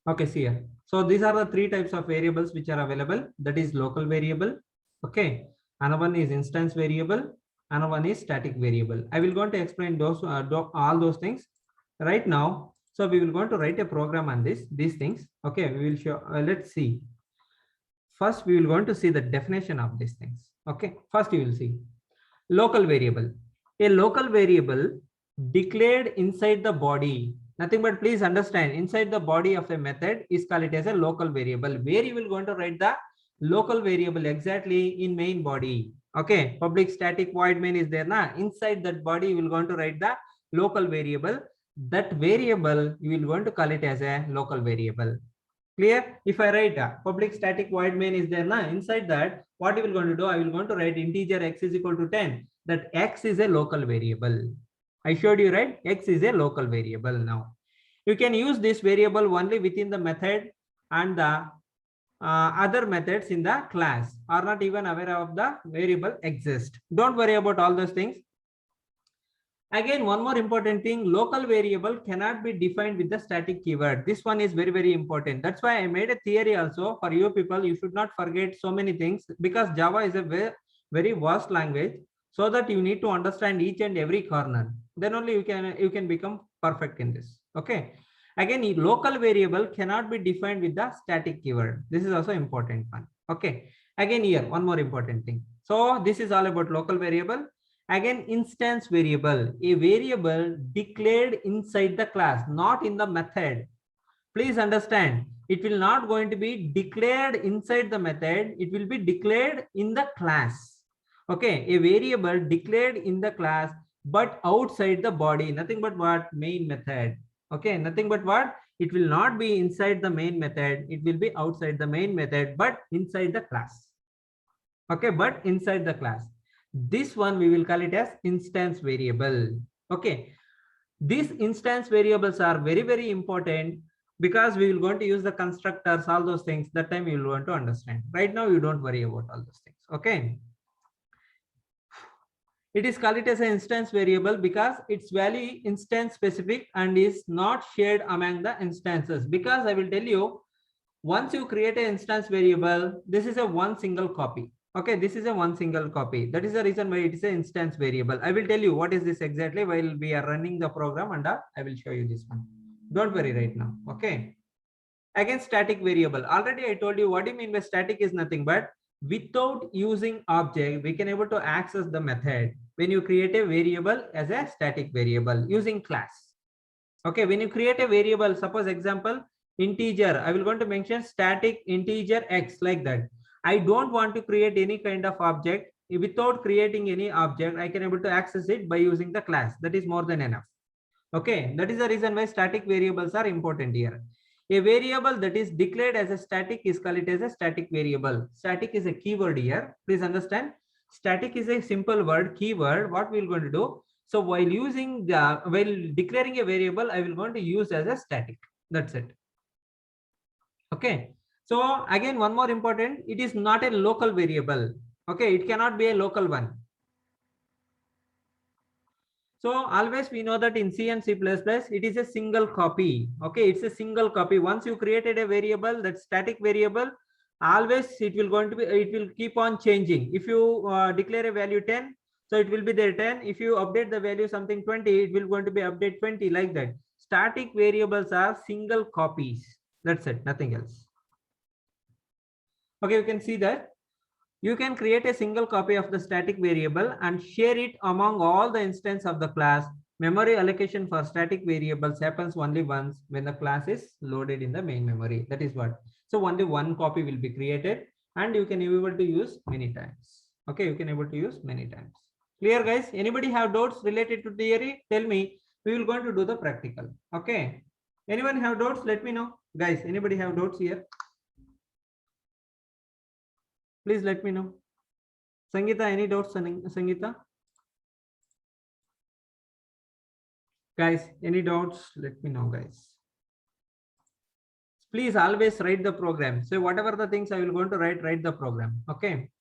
Okay, see here. So these are the three types of variables which are available. That is local variable. Okay. Another one is instance variable. Another one is static variable. I will going to explain those all those things right now. So we will going to write a program on these things. Okay, we will show. Let's see. First, we will going to see the definition of these things. Okay. First, you will see local variable. A local variable declared inside the body. Nothing but please understand, inside the body of a method is called it as a local variable, where you will going to write the local variable exactly in main body. Okay, public static void main is there na, inside that body you will going to write the local variable. That variable you will going to call it as a local variable. Clear? If I write public static void main is there na, inside that what you will going to do, I will going to write integer x is equal to 10. That x is a local variable. I showed you, right? X is a local variable. Now you can use this variable only within the method, and the other methods in the class are not even aware of the variable exist. Don't worry about all those things. Again, one more important thing, local variable cannot be defined with the static keyword. This one is very, very important. That's why I made a theory also for you people. You should not forget so many things, because Java is a very, very vast language, so that you need to understand each and every corner. Then only you can become perfect in this. Okay. Again, local variable cannot be defined with the static keyword. This is also important one. Okay. Again, here one more important thing. So this is all about local variable. Again, instance variable, a variable declared inside the class, not in the method. Please understand, it will not going to be declared inside the method. It will be declared in the class. Okay, a variable declared in the class, but outside the body, nothing but what? Main method. Okay, nothing but what? It will not be inside the main method. It will be outside the main method, but inside the class. Okay, but inside the class. This one we will call it as instance variable. Okay, these instance variables are very, very important, because we will going to use the constructors, all those things. That time you will want to understand. Right now you don't worry about all those things. Okay, it is called it as an instance variable because its value instance specific and is not shared among the instances. Because I will tell you, once you create an instance variable, this is a one single copy. Okay, this is a one single copy. That is the reason why it is an instance variable. I will tell you what is this exactly while we are running the program, and I will show you this one. Don't worry right now. Okay. Again, static variable. Already I told you what do you mean by static is nothing but without using object, we can able to access the method when you create a variable as a static variable using class. Okay, when you create a variable, suppose example, integer, I will going to mention static integer x like that. I don't want to create any kind of object. Without creating any object, I can able to access it by using the class. That is more than enough. Okay, that is the reason why static variables are important here. A variable that is declared as a static is called it as a static variable. Static is a keyword here. Please understand. Static is a simple word, keyword. What we are going to do? So while declaring a variable, I will going to use as a static. That's it. Okay. So again, one more important, it is not a local variable. Okay, it cannot be a local one. So always we know that in C and C++, it is a single copy. Okay, it's a single copy. Once you created a variable, that static variable, always it will keep on changing. If you declare a value 10, so it will be there 10. If you update the value something 20, it will going to be update 20 like that. Static variables are single copies. That's it, nothing else. Okay, you can see that. You can create a single copy of the static variable and share it among all the instances of the class. Memory allocation for static variables happens only once when the class is loaded in the main memory. That is what. So only one copy will be created and you can be able to use many times. Okay, you can able to use many times. Clear guys? Anybody have doubts related to theory? Tell me. We will going to do the practical. Okay. Anyone have doubts? Let me know. Guys, anybody have doubts here? Please let me know. Sangeeta, any doubts, Sangeeta? Guys, any doubts? Let me know, guys. Please always write the program. So whatever the things I will going to write the program. Okay.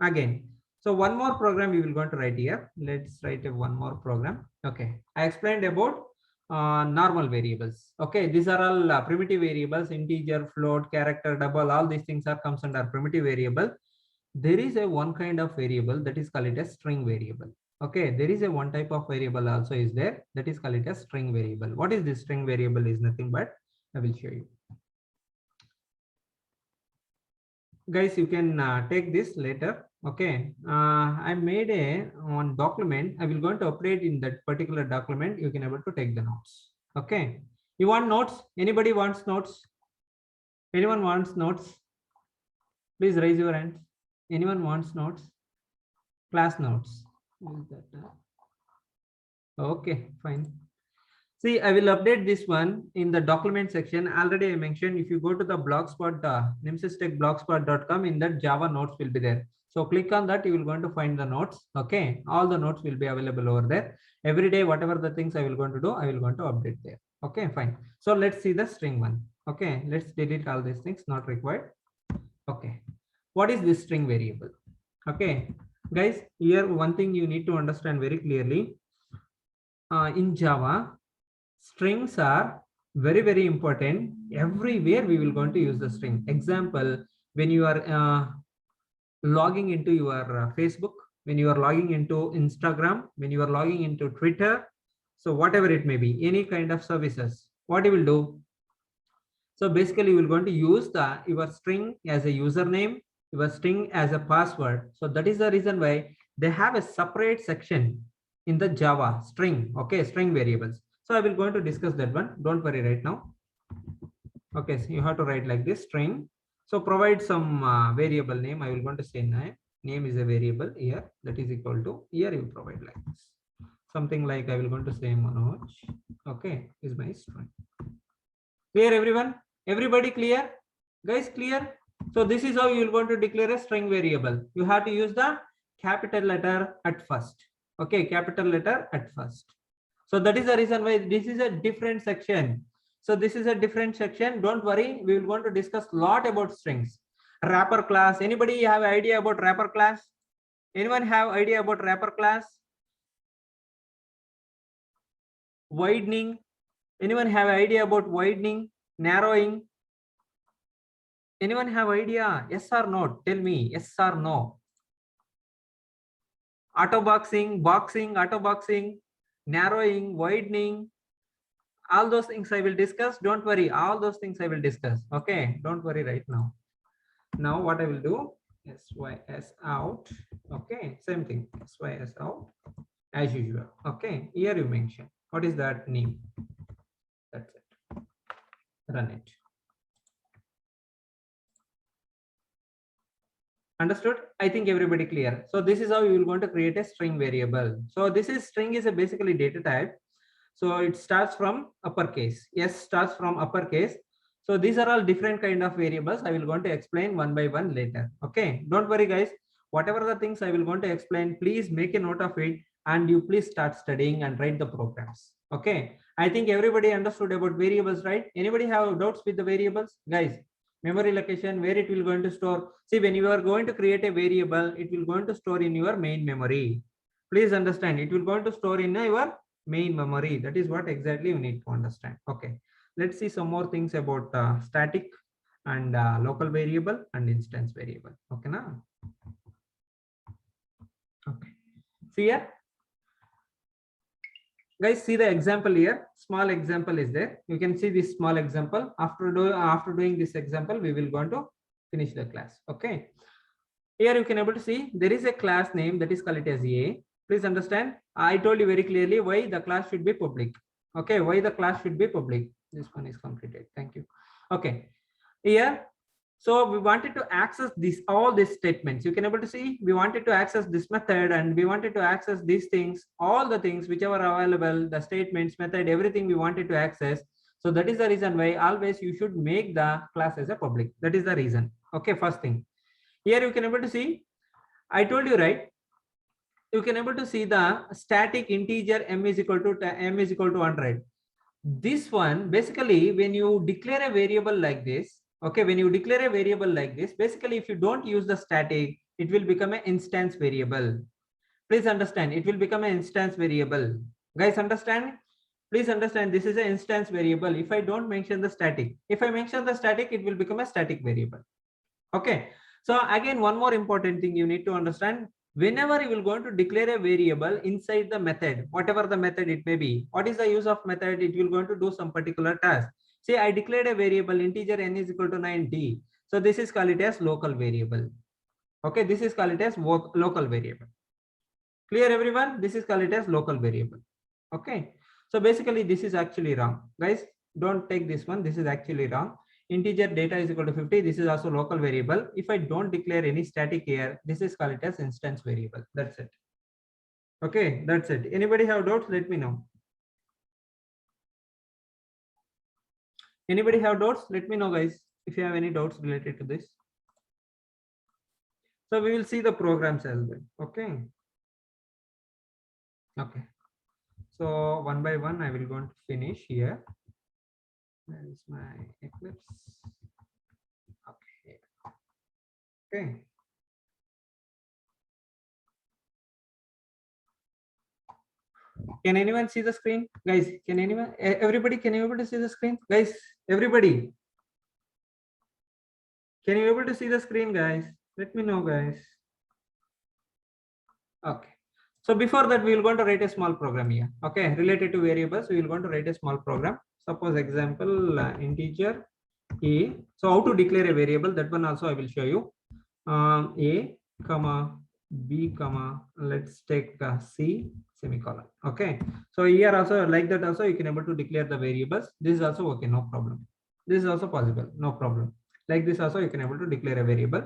Again. So one more program we will going to write here. Let's write one more program. Okay. I explained about normal variables. Okay, these are all primitive variables: integer, float, character, double. All these things are comes under primitive variable. There is a one kind of variable that is called it as string variable. Okay, there is a one type of variable also is there, that is called it as string variable. What is this string variable? Is nothing but, I will show you. Guys, you can take this later. Okay, I made a one document. I will going to update in that particular document. You can able to take the notes. Okay, you want notes? Anybody wants notes? Anyone wants notes? Please raise your hand. Anyone wants notes? Class notes. Okay, fine. See, I will update this one in the document section. Already I mentioned, if you go to the blogspot, nimsystechblogspot.com, in that Java notes will be there. So click on that, you will going to find the notes. Okay, all the notes will be available over there. Every day, whatever the things I will going to do, I will going to update there. Okay, fine. So let's see the string one. Okay, let's delete all these things not required. Okay, what is this string variable? Okay, guys, here one thing you need to understand very clearly. In Java, strings are very important. Everywhere we will going to use the string. Example, when you are logging into your Facebook, when you are logging into Instagram, when you are logging into Twitter, so whatever it may be, any kind of services, what you will do? So basically, you will going to use your string as a username, your string as a password. So that is the reason why they have a separate section in the Java string. Okay, string variables. So I will going to discuss that one. Don't worry right now. Okay, so you have to write like this string. So provide some variable name. I will going to say name. Name is a variable here, that is equal to, here you provide like this. Something like I will going to say Manoj. Okay, is my string. Clear everyone? Everybody clear? Guys, clear? So this is how you will going to declare a string variable. You have to use the capital letter at first. Okay, capital letter at first. So that is the reason why this is a different section. So this is a different section. Don't worry, we will going to discuss a lot about strings. Wrapper class. Anybody have idea about wrapper class? Anyone have idea about wrapper class? Widening. Anyone have idea about widening, narrowing? Anyone have idea? Yes or no? Tell me yes or no. Auto boxing, auto boxing, narrowing, widening, all those things I will discuss. Don't worry, all those things I will discuss. Okay, don't worry right now. Now what I will do, sys out. Okay, same thing, sys out as usual. Okay, here you mention what is that name. That's it. Run it. Understood? I think everybody clear. So this is how you will going to create a string variable. So this is string is a basically data type. So it starts from uppercase. Yes, starts from uppercase. So these are all different kind of variables. I will going to explain one by one later. Okay, don't worry guys. Whatever the things I will going to explain, please make a note of it and you please start studying and write the programs. Okay, I think everybody understood about variables, right? Anybody have doubts with the variables? Guys, memory location, where it will going to store. See, when you are going to create a variable, it will going to store in your main memory. Please understand, it will going to store in your main memory. That is what exactly you need to understand. Okay, let's see some more things about static and local variable and instance variable. Okay, now. Okay, see here. Guys, see the example here. Small example is there. You can see this small example. After doing this example, we will go to finish the class. Okay. Here you can able to see there is a class name that is called it as A. Please understand. I told you very clearly why the class should be public. Okay, why the class should be public. This one is completed. Thank you. Okay. Here, so we wanted to access all these statements. You can able to see we wanted to access this method and we wanted to access these things, all the things whichever are available, the statements, method, everything we wanted to access. So that is the reason why always you should make the class as a public. That is the reason. Okay, first thing. Here you can able to see, I told you right, you can able to see the static integer m is equal to 100. This one basically when you declare a variable like this, okay, when you declare a variable like this, basically if you don't use the static, it will become an instance variable. Please understand, it will become an instance variable. Guys, understand? Please understand, this is an instance variable. If I don't mention the static, if I mention the static, it will become a static variable. Okay. So again, one more important thing you need to understand, whenever you will going to declare a variable inside the method, whatever the method it may be, what is the use of method? It will going to do some particular task. Say I declared a variable integer n is equal to 9d. So this is called it as local variable. Okay, this is called it as local variable. Clear everyone? This is called it as local variable. Okay. So basically this is actually wrong. Guys, don't take this one. This is actually wrong. Integer data is equal to 50. This is also local variable. If I don't declare any static here, this is called it as instance variable. That's it. Okay, that's it. Anybody have doubts? Let me know. Anybody have doubts? Let me know, guys, if you have any doubts related to this. So we will see the programs as well. Okay. Okay. So one by one, I will go and finish here. Where is my Eclipse? Okay. Okay. Can anyone see the screen, guys? Can anyone? Everybody, can you able to see the screen, guys? Everybody, can you able to see the screen, guys? Let me know, guys. Okay. So before that, we will going to write a small program here. Okay, related to variables, we will going to write a small program. Suppose example integer a. So how to declare a variable? That one also I will show you. A comma b comma, let's take c semicolon. Okay, so here also like that also you can able to declare the variables. This is also okay, no problem. This is also possible, no problem. Like this also you can able to declare a variable.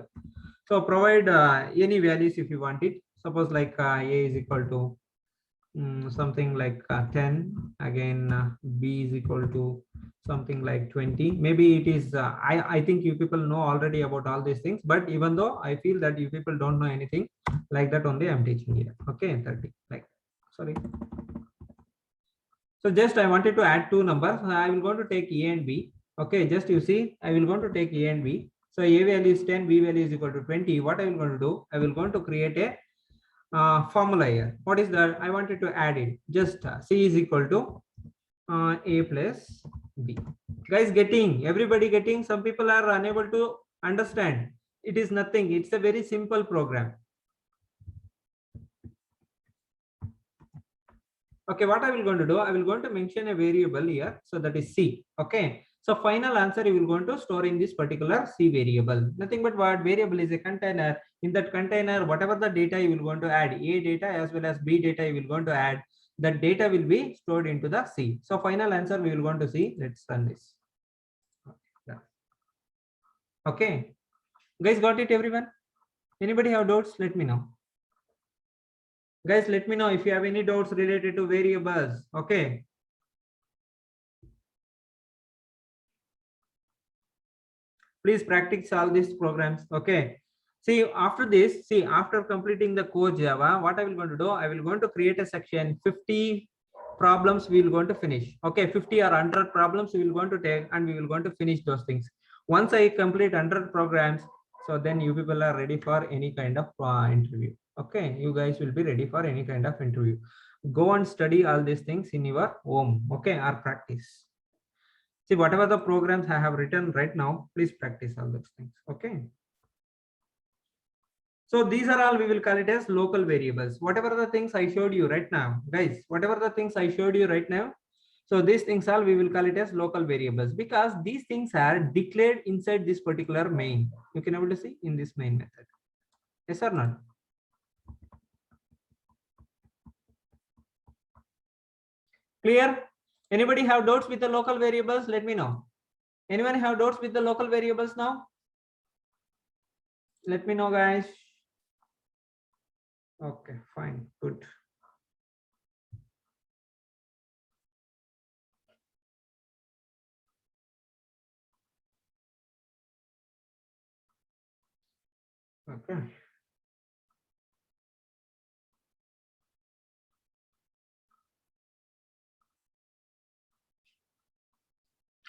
So provide any values if you want it. Suppose like a is equal to something like 10, again b is equal to something like 20. Maybe it is I think you people know already about all these things, but even though I feel that you people don't know anything, like that only I'm teaching here. Okay, 30, like, sorry. So just I wanted to add two numbers. I will going to take a and b. Okay, just you see, I will going to take a and b. So a value is 10, b value is equal to 20. What I will going to do, I will going to create a formula here. What is that? I wanted to add it. Just c is equal to a plus b. Guys, getting? Everybody getting? Some people are unable to understand. It is nothing. It's a very simple program. Okay, what I will going to do? I will going to mention a variable here. So that is c. Okay. So final answer you will going to store in this particular c variable. Nothing but what variable is a container. In that container, whatever the data you will going to add, a data as well as b data you will going to add, that data will be stored into the c. So final answer we will going to see. Let's run this. Okay, guys, got it everyone? Anybody have doubts? Let me know. Guys, let me know if you have any doubts related to variables. Okay. Please practice all these programs. Okay. See, after this, see, after completing the core Java, what I will going to do, I will going to create a section 50 problems we will going to finish. Okay, 50 or 100 problems we will going to take and we will going to finish those things. Once I complete 100 programs, so then you people are ready for any kind of interview. Okay, you guys will be ready for any kind of interview. Go and study all these things in your home. Okay, or practice. See, whatever the programs I have written right now, please practice all those things. Okay. So these are all we will call it as local variables. Whatever the things I showed you right now, guys, whatever the things I showed you right now. So these things all we will call it as local variables because these things are declared inside this particular main. You can able to see in this main method. Yes or not? Clear? Anybody have doubts with the local variables? Let me know. Anyone have doubts with the local variables now? Let me know, guys. Okay, fine, good. Okay.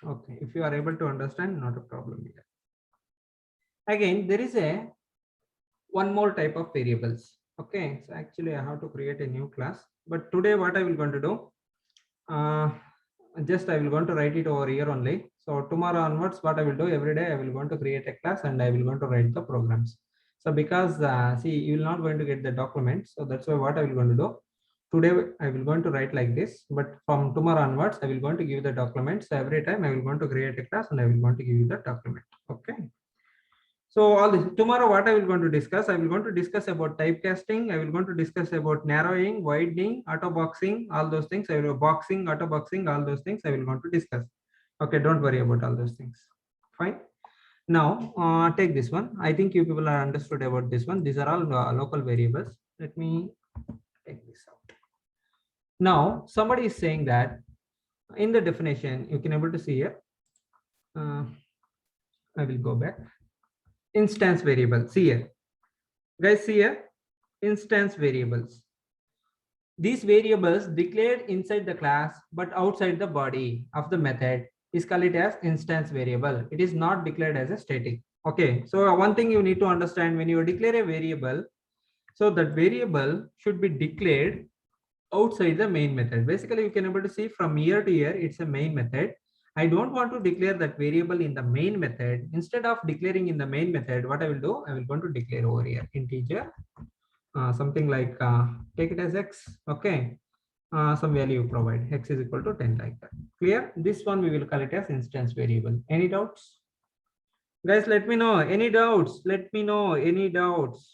Okay, if you are able to understand, not a problem here. Again, there is a one more type of variables. Okay, so actually I have to create a new class. But today what I will going to do, just I will going to write it over here only. So tomorrow onwards, what I will do every day, I will going to create a class and I will going to write the programs. So because see, you will not going to get the document. So that's why what I will going to do. Today I will going to write like this, but from tomorrow onwards, I will going to give the documents. So every time I will going to create a class and I will going to give you the document. Okay. So all this tomorrow, what I will going to discuss, I will going to discuss about typecasting. I will going to discuss about narrowing, widening, auto boxing, all those things. I will boxing, auto boxing, all those things I will going to discuss. Okay, don't worry about all those things. Fine. Now take this one. I think you people are understood about this one. These are all local variables. Let me take this out. Now somebody is saying that in the definition, you can able to see here. I will go back. Instance variable. See here, guys. See here, instance variables. These variables declared inside the class but outside the body of the method is called it as instance variable. It is not declared as a static. Okay, so one thing you need to understand, when you declare a variable, so that variable should be declared outside the main method. Basically, you can able to see from here to here, it's a main method. I don't want to declare that variable in the main method. Instead of declaring in the main method, what I will do, I will going to declare over here integer, something like take it as x. Okay, some value you provide, x is equal to 10, like that. Clear? This one we will call it as instance variable. Any doubts? Guys, let me know. Any doubts? Let me know. Any doubts?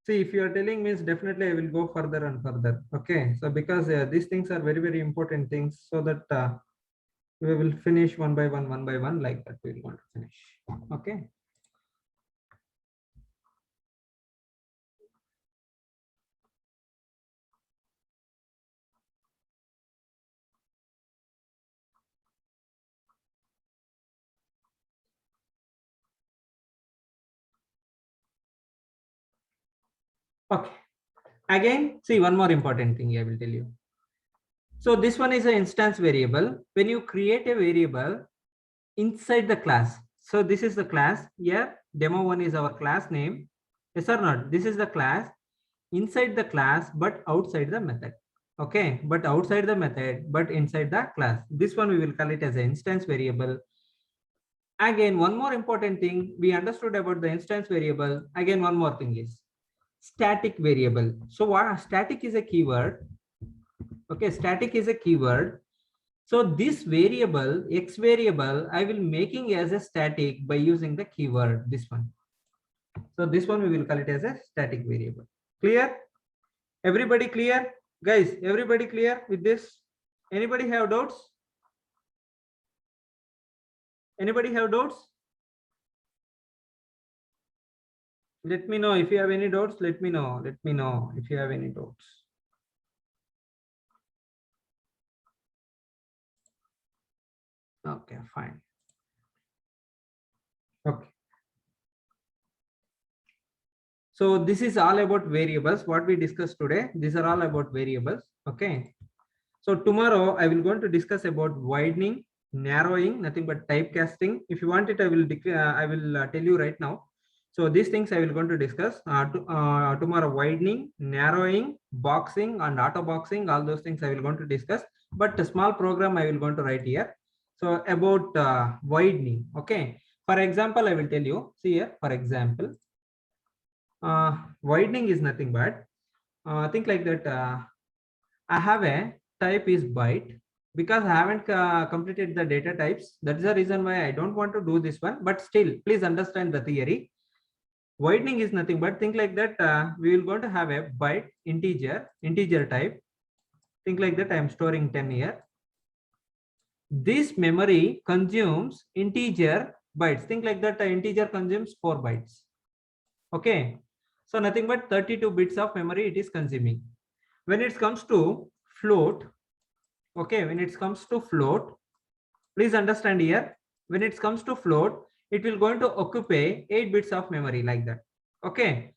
See, if you are telling means definitely I will go further and further. Okay, so because these things are very, very important things, so that we will finish one by one, like that we will want to finish. Okay. Okay. Again, see one more important thing I will tell you. So this one is an instance variable. When you create a variable inside the class, so this is the class here. Demo one is our class name. Yes or not? This is the class inside the class, but outside the method. Okay, but outside the method, but inside the class. This one we will call it as an instance variable. Again, one more important thing we understood about the instance variable. Again, one more thing is static variable. So what static is a keyword. Okay, static is a keyword. So this variable, x variable, I will making as a static by using the keyword, this one. So this one we will call it as a static variable. Clear? Everybody clear? Guys, everybody clear with this? Anybody have doubts? Anybody have doubts? Let me know if you have any doubts. Let me know. Let me know if you have any doubts. Okay, fine. Okay. So this is all about variables. What we discussed today, these are all about variables. Okay. So tomorrow I will going to discuss about widening, narrowing, nothing but typecasting. If you want it, I will tell you right now. So these things I will going to discuss tomorrow: widening, narrowing, boxing, and auto boxing. All those things I will going to discuss. But a small program I will going to write here. So about widening. Okay. For example, I will tell you. See here. For example, widening is nothing but think like that. I have a type is byte. Because I haven't completed the data types, that's the reason why I don't want to do this one. But still, please understand the theory. Widening is nothing but think like that. We will going to have a byte integer type. Think like that. I am storing 10 here. This memory consumes integer bytes. Think like that. Integer consumes 4 bytes. Okay. So nothing but 32 bits of memory it is consuming. When it comes to float, okay, when it comes to float, please understand here, when it comes to float, it will going to occupy 8 bits of memory, like that. Okay,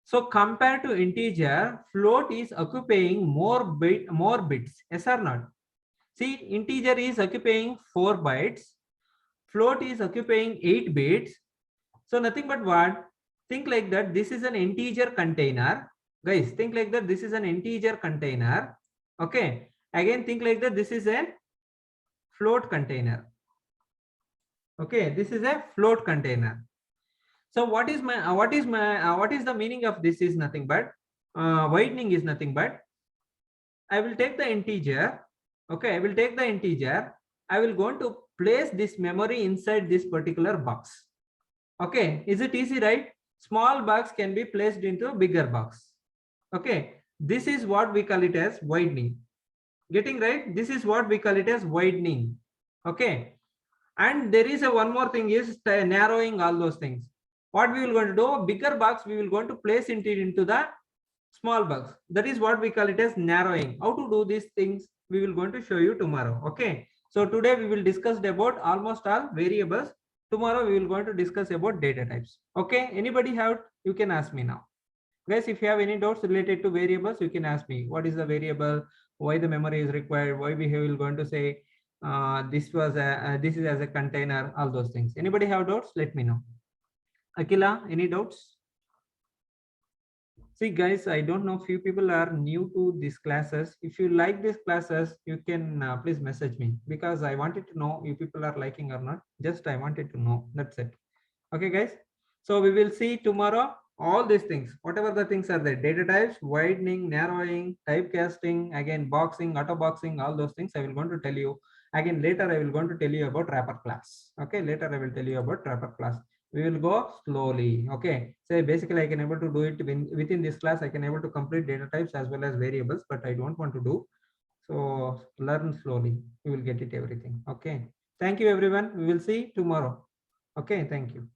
so compared to integer, float is occupying more bits. Yes or not? See, integer is occupying 4 bytes, float is occupying 8 bits. So nothing but what? think like that this is an integer container. Guys, think like that this is an integer container. Okay. Again, think like that this is a float container. Okay, this is a float container. So what is the meaning of this is nothing but widening is nothing but I will take the integer. Okay, I will take the integer. I will going to place this memory inside this particular box. Okay, is it easy, right? Small box can be placed into a bigger box. Okay, this is what we call it as widening. Getting right? This is what we call it as widening. Okay, and there is a one more thing is narrowing all those things. What we will going to do, a bigger box we will going to place into the small box. That is what we call it as narrowing. How to do these things we will going to show you tomorrow. Okay, so today we will discuss about almost all variables. Tomorrow we will going to discuss about data types. Okay, anybody have, you can ask me now. Guys, if you have any doubts related to variables, you can ask me. What is the variable? Why the memory is required? Why we will going to say this is as a container? All those things. Anybody have doubts? Let me know. Akila, any doubts? See, guys, I don't know. Few people are new to these classes. If you like these classes, you can please message me because I wanted to know if people are liking or not. Just I wanted to know. That's it. Okay, guys. So we will see tomorrow all these things, whatever the things are there, data types, widening, narrowing, typecasting, again, boxing, auto boxing, all those things I will going to tell you. Again, later I will going to tell you about wrapper class. Okay, later I will tell you about wrapper class. We will go slowly. Okay, so basically I can able to do it within this class. I can able to complete data types as well as variables, but I don't want to do. So learn slowly. You will get it everything. Okay. Thank you, everyone. We will see tomorrow. Okay. Thank you.